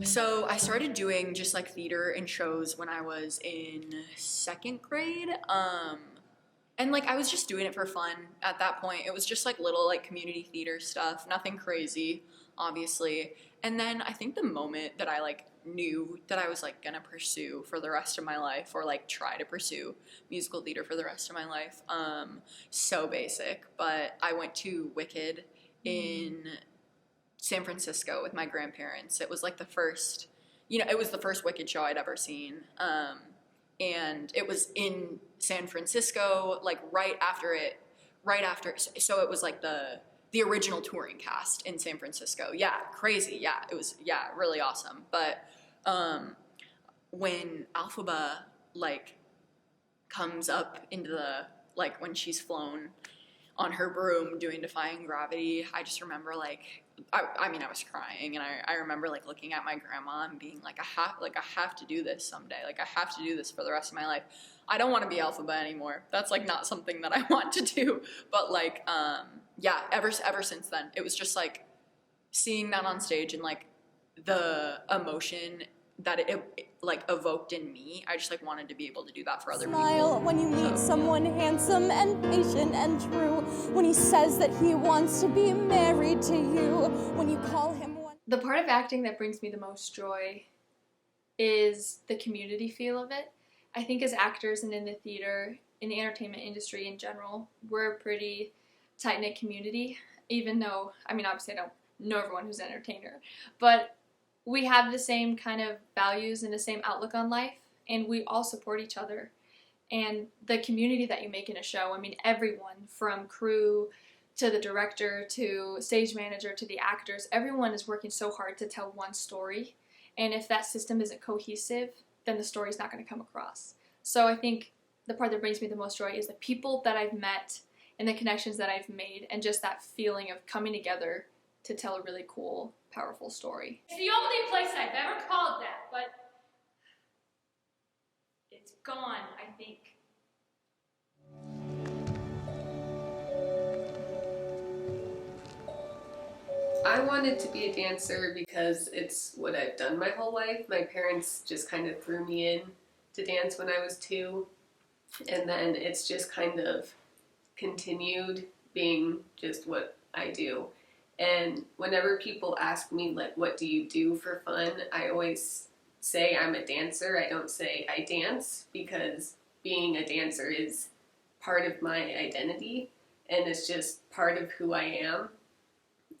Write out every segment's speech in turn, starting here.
So I started doing just like theater and shows when I was in second grade. And like I was just doing it for fun at that point. It was just like little like community theater stuff, nothing crazy, obviously. And then I think the moment that I like knew that I was like gonna pursue for the rest of my life, or like try to pursue musical theater for the rest of my life, so basic, but I went to Wicked in San Francisco with my grandparents. It was like the first, it was the first Wicked show I'd ever seen. And it was in San Francisco, like right after, so it was like the original touring cast in San Francisco. Yeah, crazy. Yeah, it was, yeah, really awesome. But when Alphaba, like, comes up into the, like, when she's flown on her broom doing Defying Gravity, I just remember like I mean I was crying, and I remember like looking at my grandma and being like I have to do this someday. Like I have to do this for the rest of my life. I don't want to be Alphaba anymore. That's like not something that I want to do. But like yeah, ever since then, it was just like seeing that on stage and like the emotion that it like evoked in me. I just like wanted to be able to do that for other people. Smile when you meet someone handsome and patient and true. When he says that he wants to be married to you. When you call him one. The part of acting that brings me the most joy is the community feel of it. I think as actors and in the theater, in the entertainment industry in general, we're a pretty tight-knit community, even though, I mean, obviously I don't know everyone who's an entertainer, but we have the same kind of values and the same outlook on life, and we all support each other. And the community that you make in a show, I mean, everyone from crew to the director to stage manager to the actors, everyone is working so hard to tell one story. And if that system isn't cohesive, then the story's not going to come across. So I think the part that brings me the most joy is the people that I've met and the connections that I've made, and just that feeling of coming together to tell a really cool, powerful story. It's the only place I've ever called that, but it's gone, I think. I wanted to be a dancer because it's what I've done my whole life. My parents just kind of threw me in to dance when I was 2, and then it's just kind of continued being just what I do. And whenever people ask me, like, what do you do for fun, I always say I'm a dancer. I don't say I dance, because being a dancer is part of my identity, and it's just part of who I am.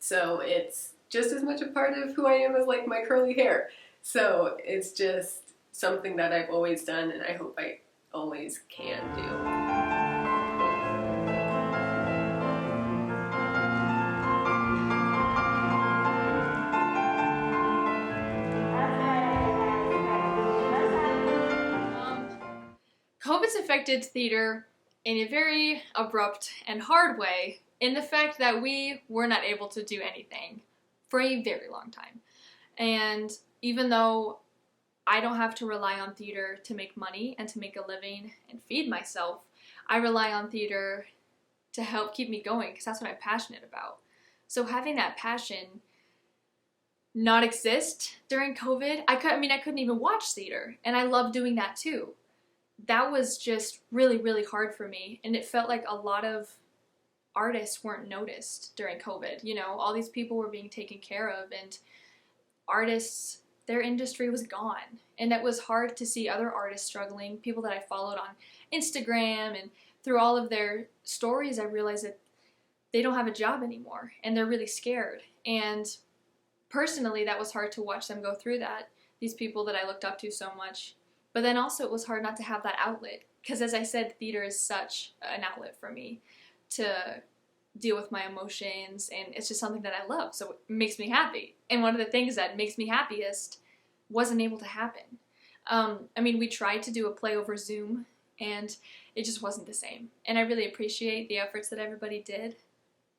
So it's just as much a part of who I am as, like, my curly hair. So it's just something that I've always done, and I hope I always can do. COVID's affected theater in a very abrupt and hard way, in the fact that we were not able to do anything for a very long time. And even though I don't have to rely on theater to make money and to make a living and feed myself, I rely on theater to help keep me going, because that's what I'm passionate about. So having that passion not exist during COVID, I couldn't even watch theater, and I love doing that too. That was just really, really hard for me, and it felt like a lot of artists weren't noticed during COVID. You know, all these people were being taken care of, and artists, their industry was gone. And that was hard to see other artists struggling, people that I followed on Instagram, and through all of their stories, I realized that they don't have a job anymore, and they're really scared. And personally, that was hard to watch them go through that, these people that I looked up to so much. But then also it was hard not to have that outlet, because as I said, theater is such an outlet for me to deal with my emotions, and it's just something that I love, so it makes me happy. And one of the things that makes me happiest wasn't able to happen. I mean, we tried to do a play over Zoom, and it just wasn't the same. And I really appreciate the efforts that everybody did,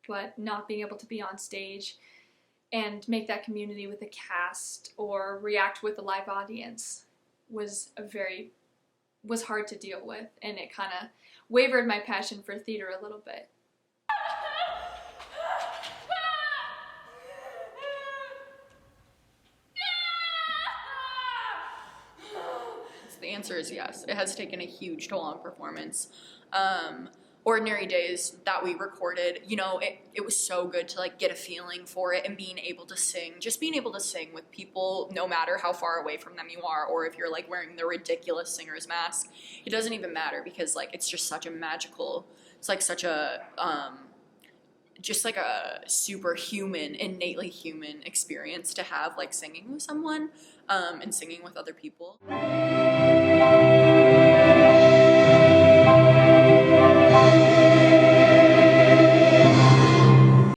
but not being able to be on stage and make that community with the cast or react with the live audience was hard to deal with, and it kind of wavered my passion for theater a little bit. dancers, yes, it has taken a huge toll on performance. Ordinary Days that we recorded, you know, it was so good to like get a feeling for it, and being able to sing, just being able to sing with people, no matter how far away from them you are, or if you're like wearing the ridiculous singer's mask, it doesn't even matter, because like it's just such a magical, it's like such a just like a superhuman, innately human experience to have, like singing with someone, and singing with other people.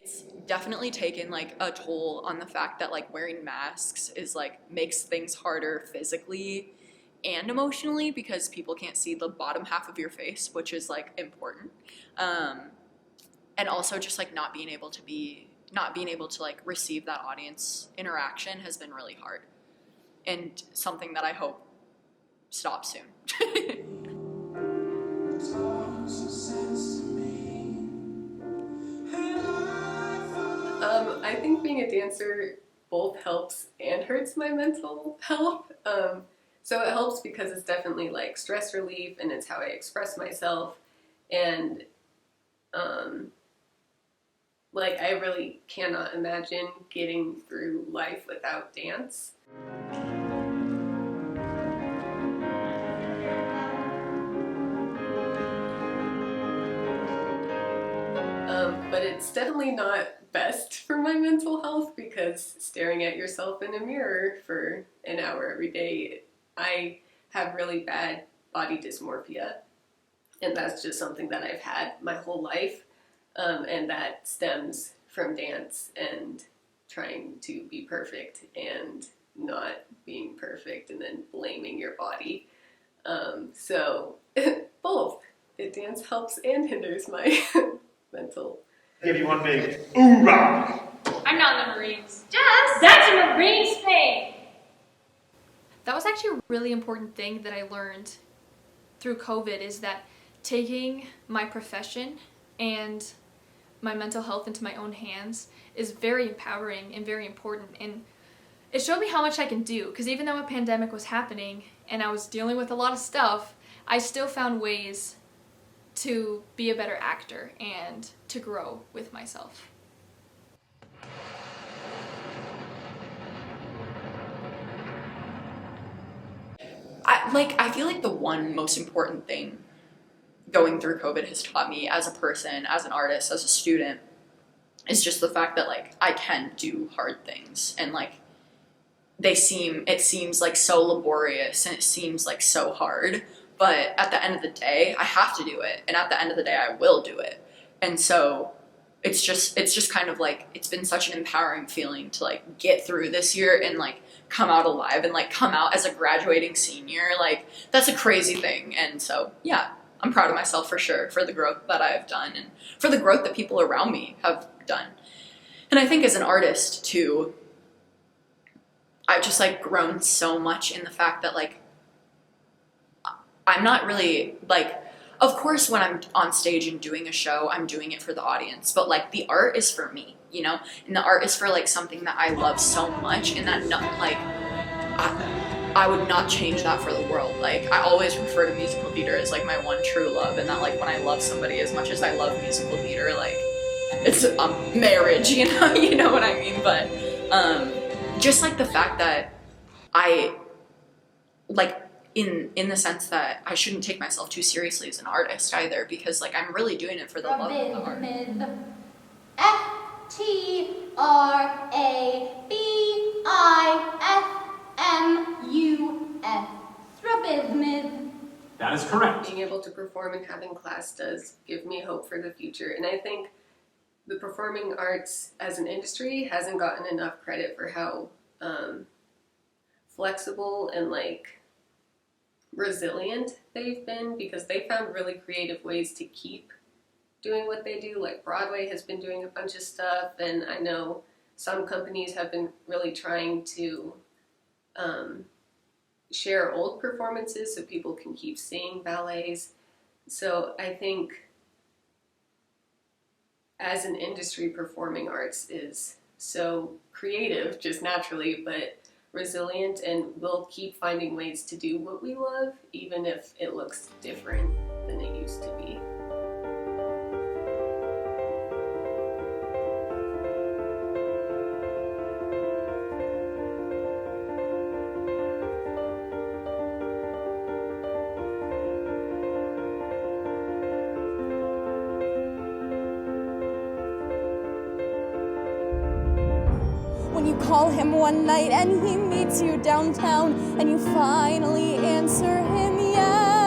It's definitely taken like a toll on the fact that like wearing masks is like makes things harder physically and emotionally, because people can't see the bottom half of your face, which is like important. And also just like not being able to like receive that audience interaction has been really hard, and something that I hope stops soon. I think being a dancer both helps and hurts my mental health. So it helps because it's definitely like stress relief, and it's how I express myself, and like I really cannot imagine getting through life without dance. But it's definitely not best for my mental health, because staring at yourself in a mirror for an hour every day, I have really bad body dysmorphia, and that's just something that I've had my whole life, and that stems from dance and trying to be perfect and not being perfect, and then blaming your body. So both. The dance helps and hinders my mental. Give you one big hoorah! I'm not in the Marines. Jess! That's a Marines thing! That was actually a really important thing that I learned through COVID, is that taking my profession and my mental health into my own hands is very empowering and very important. And it showed me how much I can do, because even though a pandemic was happening and I was dealing with a lot of stuff, I still found ways to be a better actor and to grow with myself. I feel like the one most important thing going through COVID has taught me as a person, as an artist, as a student, is just the fact that like I can do hard things, and like it seems like so laborious, and it seems like so hard, but at the end of the day I have to do it, and at the end of the day I will do it. And so it's just kind of like, it's been such an empowering feeling to like get through this year and like come out alive, and like come out as a graduating senior. Like that's a crazy thing. And so yeah, I'm proud of myself for sure, for the growth that I've done, and for the growth that people around me have done. And I think as an artist too, I've just like grown so much in the fact that like I'm not really like, of course when I'm on stage and doing a show, I'm doing it for the audience, but like the art is for me, you know, and the art is for like something that I love so much, and that not like I would not change that for the world. Like I always refer to musical theater as like my one true love, and that like when I love somebody as much as I love musical theater, like it's a marriage, you know, you know what I mean? But just like the fact that I like in the sense that I shouldn't take myself too seriously as an artist either, because like I'm really doing it for the love of the art. F-T-R-A-B-I-F-M-U-S. Strabismus. That is correct. Being able to perform and having class does give me hope for the future, and I think the performing arts as an industry hasn't gotten enough credit for how flexible and like resilient they've been, because they found really creative ways to keep doing what they do. Like Broadway has been doing a bunch of stuff, and I know some companies have been really trying to share old performances so people can keep seeing ballets. So I think as an industry, performing arts is so creative just naturally, but resilient and we'll keep finding ways to do what we love, even if it looks different than it used to be. When you call him one night and he meets you downtown and you finally answer him yes.